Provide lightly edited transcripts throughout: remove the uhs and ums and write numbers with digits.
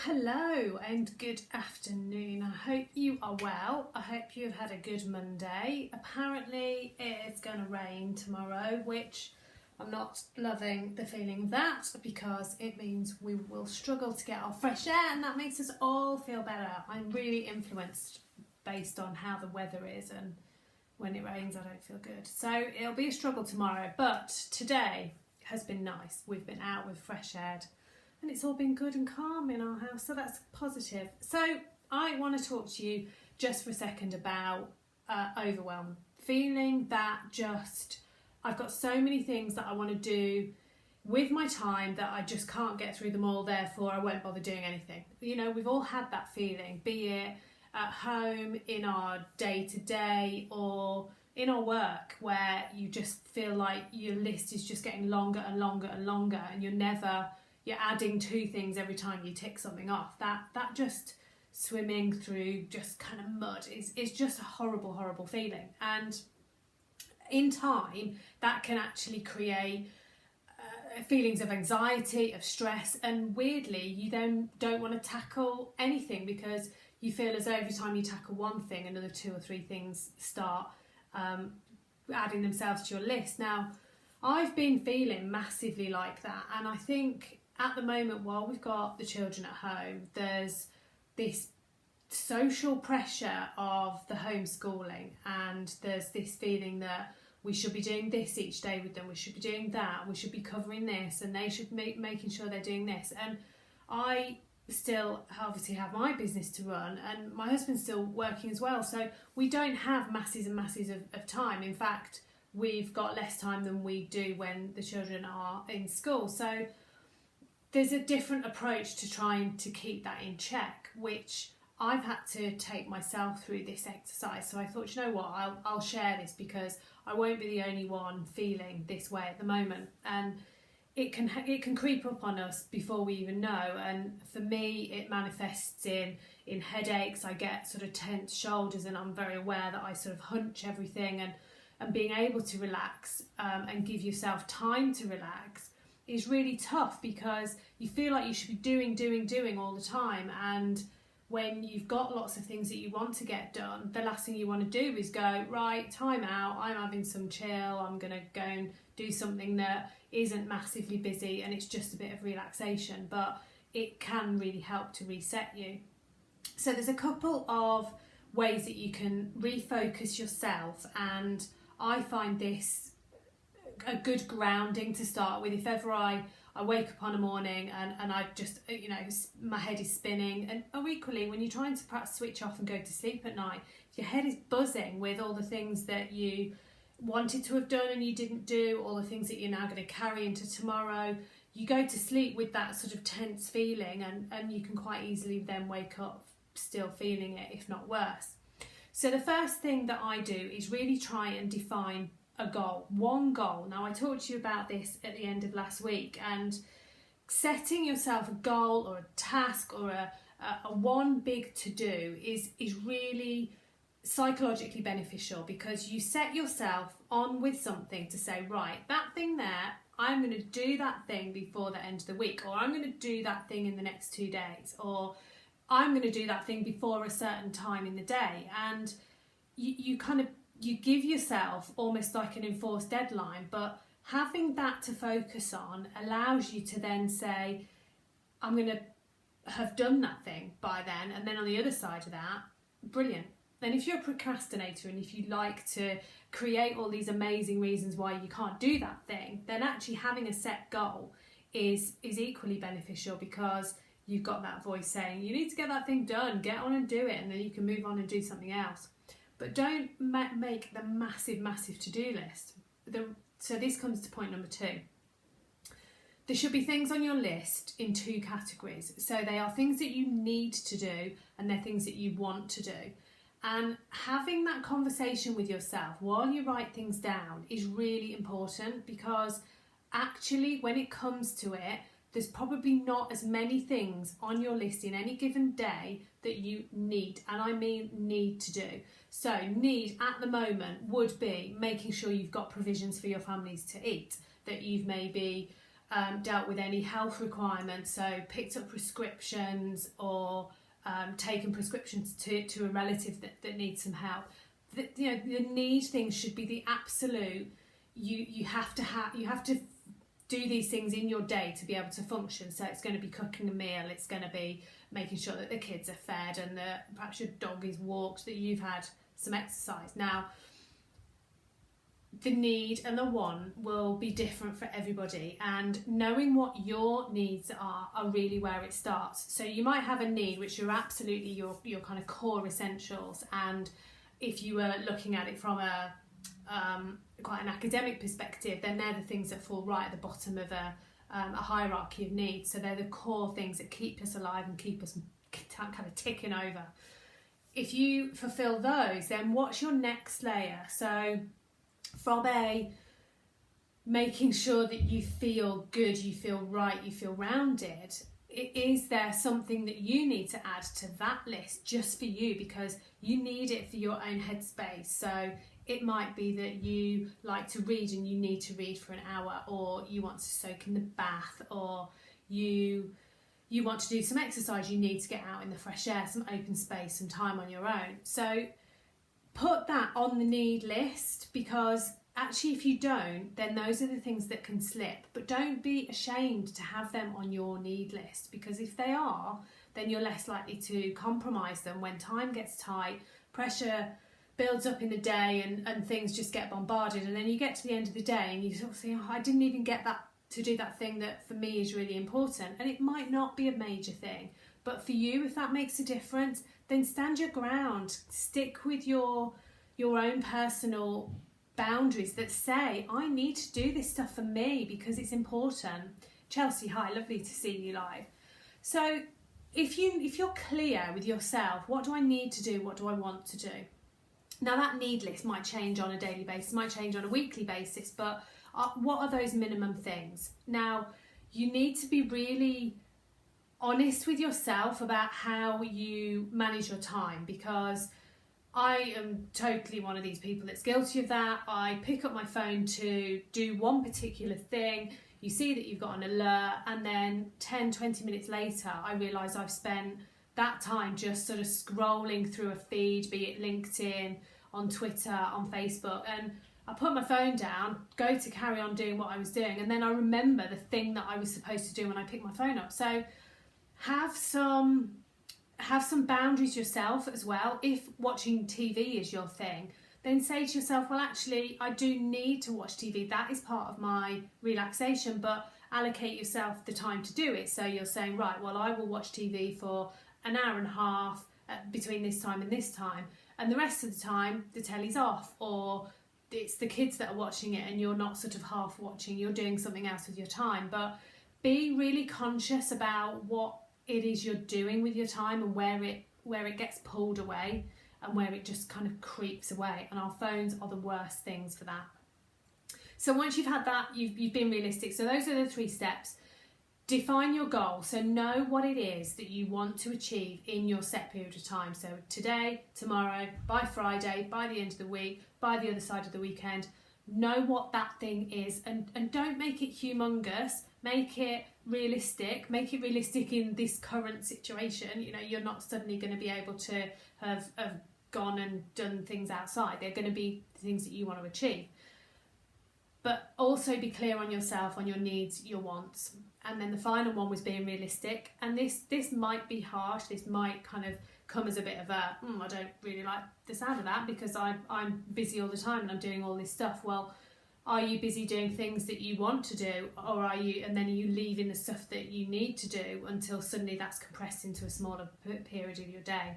Hello and good afternoon. I hope you are well. I hope you've had a good Monday. Apparently it's going to rain tomorrow, which I'm not loving the feeling of that because it means we will struggle to get our fresh air and that makes us all feel better. I'm really influenced based on how the weather is, and when it rains I don't feel good. So it'll be a struggle tomorrow, but today has been nice. We've been out with fresh air and it's all been good and calm in our house, so that's positive. So I want to talk to you just for a second about overwhelm. Feeling that I've got so many things that I want to do with my time that I just can't get through them all, therefore I won't bother doing anything. You know, we've all had that feeling, be it at home, in our day-to-day, or in our work, where you just feel like your list is just getting longer and longer and longer, and you're adding two things every time you tick something off. That just swimming through just kind of mud is just a horrible feeling. And in time, that can actually create feelings of anxiety, of stress, and weirdly, you then don't want to tackle anything because you feel as though every time you tackle one thing, another two or three things start adding themselves to your list. Now, I've been feeling massively like that, and I think at the moment, while we've got the children at home, there's this social pressure of the homeschooling, and there's this feeling that we should be doing this each day with them, we should be doing that, we should be covering this, and they should be making sure they're doing this. And I still obviously have my business to run, and my husband's still working as well, so we don't have masses and masses of time. In fact, we've got less time than we do when the children are in school. So there's a different approach to trying to keep that in check, which I've had to take myself through this exercise. So I thought, you know what, I'll share this because I won't be the only one feeling this way at the moment. And it can creep up on us before we even know. And for me, it manifests in headaches. I get sort of tense shoulders, and I'm very aware that I sort of hunch everything. And being able to relax and give yourself time to relax is really tough because you feel like you should be doing all the time. And when you've got lots of things that you want to get done, the last thing you want to do is go, right, time out, I'm having some chill, I'm going to go and do something that isn't massively busy and it's just a bit of relaxation, but it can really help to reset you. So there's a couple of ways that you can refocus yourself, and I find this a good grounding to start with. If ever I wake up on a morning and I just, my head is spinning, or equally when you're trying to perhaps switch off and go to sleep at night, your head is buzzing with all the things that you wanted to have done and you didn't do, all the things that you're now going to carry into tomorrow. You go to sleep with that sort of tense feeling, and you can quite easily then wake up still feeling it, if not worse. So the first thing that I do is really try and define a goal, one goal. Now, I talked to you about this at the end of last week, and setting yourself a goal or a task or a one big to do is really psychologically beneficial, because you set yourself on with something to say, right, that thing there, I'm going to do that thing before the end of the week, or I'm going to do that thing in the next 2 days, or I'm going to do that thing before a certain time in the day. And you give yourself almost like an enforced deadline, but having that to focus on allows you to then say, I'm going to have done that thing by then, and then on the other side of that, brilliant. And if you're a procrastinator and if you like to create all these amazing reasons why you can't do that thing, then actually having a set goal is equally beneficial, because you've got that voice saying, you need to get that thing done, get on and do it, and then you can move on and do something else. But don't make the massive to-do list. So this comes to point number 2. There should be things on your list in 2 categories. So they are things that you need to do, and they're things that you want to do. And having that conversation with yourself while you write things down is really important, because actually when it comes to it, there's probably not as many things on your list in any given day that you need, and I mean need to do. So need at the moment would be making sure you've got provisions for your families to eat, that you've maybe dealt with any health requirements, so picked up prescriptions or taken prescriptions to a relative that needs some help. The need things should be the absolute. You have to do these things in your day to be able to function. So it's going to be cooking a meal, it's going to be making sure that the kids are fed and that perhaps your dog is walked, that you've had some exercise. Now, the need and the want will be different for everybody, and knowing what your needs are really where it starts. So you might have a need which are absolutely your kind of core essentials, and if you were looking at it from a quite an academic perspective, then they're the things that fall right at the bottom of a hierarchy of needs. So they're the core things that keep us alive and keep us kind of ticking over. If you fulfill those, then what's your next layer? So from making sure that you feel good, you feel right, you feel rounded, is there something that you need to add to that list just for you, because you need it for your own headspace? So it might be that you like to read and you need to read for an hour, or you want to soak in the bath, or you want to do some exercise, you need to get out in the fresh air, some open space, some time on your own. So put that on the need list, because actually if you don't, then those are the things that can slip. But don't be ashamed to have them on your need list, because if they are, then you're less likely to compromise them when time gets tight, pressure builds up in the day, and things just get bombarded, and then you get to the end of the day and you sort of think, oh, I didn't even get that to do that thing that for me is really important. And it might not be a major thing, but for you, if that makes a difference, then stand your ground. Stick with your own personal boundaries that say, I need to do this stuff for me because it's important. Chelsea, hi, lovely to see you live. So if you're clear with yourself, what do I need to do? What do I want to do? Now that need list might change on a daily basis, might change on a weekly basis, but what are those minimum things? Now, you need to be really honest with yourself about how you manage your time, because I am totally one of these people that's guilty of that. I pick up my phone to do one particular thing, you see that you've got an alert, and then 10-20 minutes later I realise I've spent that time just sort of scrolling through a feed, be it LinkedIn, on Twitter, on Facebook, and I put my phone down, go to carry on doing what I was doing, and then I remember the thing that I was supposed to do when I picked my phone up. So have some boundaries yourself as well. If watching TV is your thing, then say to yourself, well, actually, I do need to watch TV. That is part of my relaxation, but allocate yourself the time to do it. So you're saying, right, well, I will watch TV for an hour and a half between this time and this time, and the rest of the time the telly's off, or it's the kids that are watching it and you're not sort of half watching, you're doing something else with your time. But be really conscious about what it is you're doing with your time, and where it gets pulled away and where it just kind of creeps away. And our phones are the worst things for that. So once you've had that, you've been realistic. So those are the 3 steps. Define your goal. So know what it is that you want to achieve in your set period of time. So today, tomorrow, by Friday, by the end of the week, by the other side of the weekend. Know what that thing is, and don't make it humongous. Make it realistic. Make it realistic in this current situation. You know, you're not suddenly going to be able to have gone and done things outside. They're going to be things that you want to achieve. But also be clear on yourself, on your needs, your wants. And then the final one was being realistic. And this might be harsh. This might kind of come as a bit of a, I don't really like the sound of that, because I'm busy all the time and I'm doing all this stuff. Well, are you busy doing things that you want to do, or are you leaving the stuff that you need to do until suddenly that's compressed into a smaller period of your day?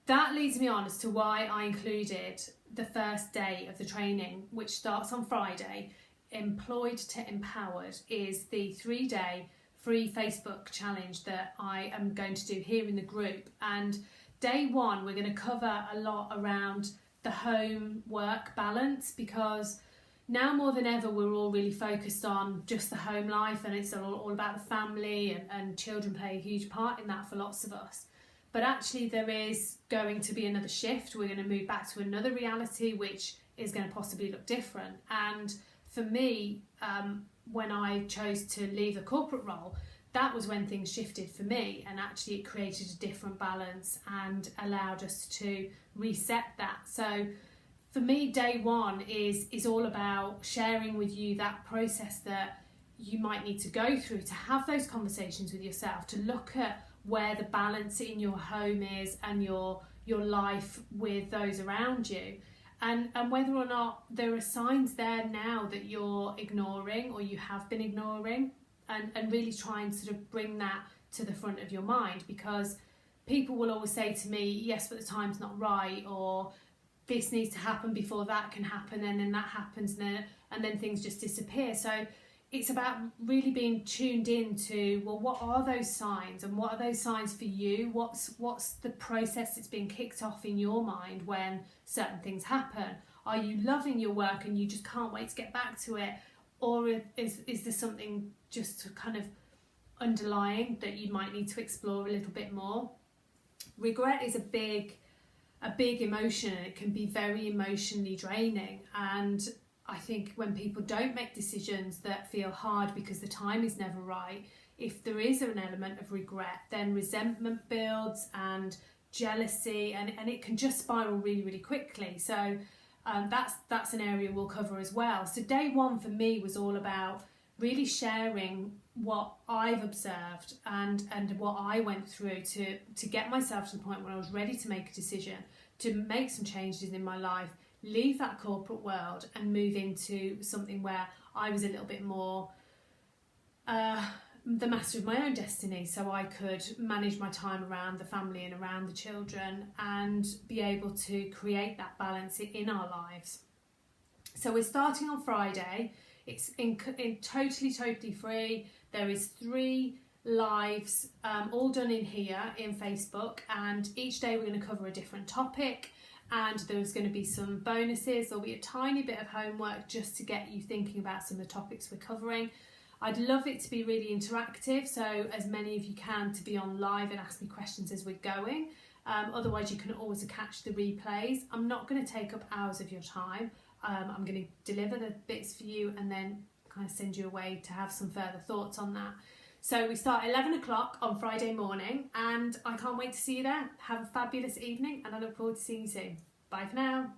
That leads me on as to why I included the first day of the training, which starts on Friday. Employed to Empowered is the 3-day free Facebook challenge that I am going to do here in the group. And day 1, we're going to cover a lot around the home-work balance, because now more than ever we're all really focused on just the home life, and it's all about the family, and children play a huge part in that for lots of us. But actually there is going to be another shift. We're going to move back to another reality which is going to possibly look different. And for me, when I chose to leave the corporate role, that was when things shifted for me, and actually it created a different balance and allowed us to reset that. So for me, day one is all about sharing with you that process that you might need to go through to have those conversations with yourself, to look at where the balance in your home is and your life with those around you, and whether or not there are signs there now that you're ignoring or you have been ignoring, and really try and sort of bring that to the front of your mind, because people will always say to me, yes, but the time's not right, or this needs to happen before that can happen, and then that happens, and then things just disappear. So it's about really being tuned in to, well, what are those signs, and what are those signs for you? What's the process that's being kicked off in your mind when certain things happen? Are you loving your work and you just can't wait to get back to it? Or is there something just kind of underlying that you might need to explore a little bit more? Regret is a big emotion, and it can be very emotionally draining. And I think when people don't make decisions that feel hard because the time is never right, if there is an element of regret, then resentment builds and jealousy, and it can just spiral really, really quickly. So that's an area we'll cover as well. So day one for me was all about really sharing what I've observed and what I went through to get myself to the point where I was ready to make a decision, to make some changes in my life, leave that corporate world and move into something where I was a little bit more the master of my own destiny, so I could manage my time around the family and around the children and be able to create that balance in our lives. So we're starting on Friday. It's in totally free. There is 3 lives all done in here in Facebook, and each day we're going to cover a different topic, and there's going to be some bonuses. There'll be a tiny bit of homework just to get you thinking about some of the topics we're covering. I'd love it to be really interactive, so as many of you can to be on live and ask me questions as we're going. Otherwise you can always catch the replays. I'm not going to take up hours of your time. I'm going to deliver the bits for you and then kind of send you away to have some further thoughts on that. So we start at 11 o'clock on Friday morning, and I can't wait to see you there. Have a fabulous evening, and I look forward to seeing you soon. Bye for now.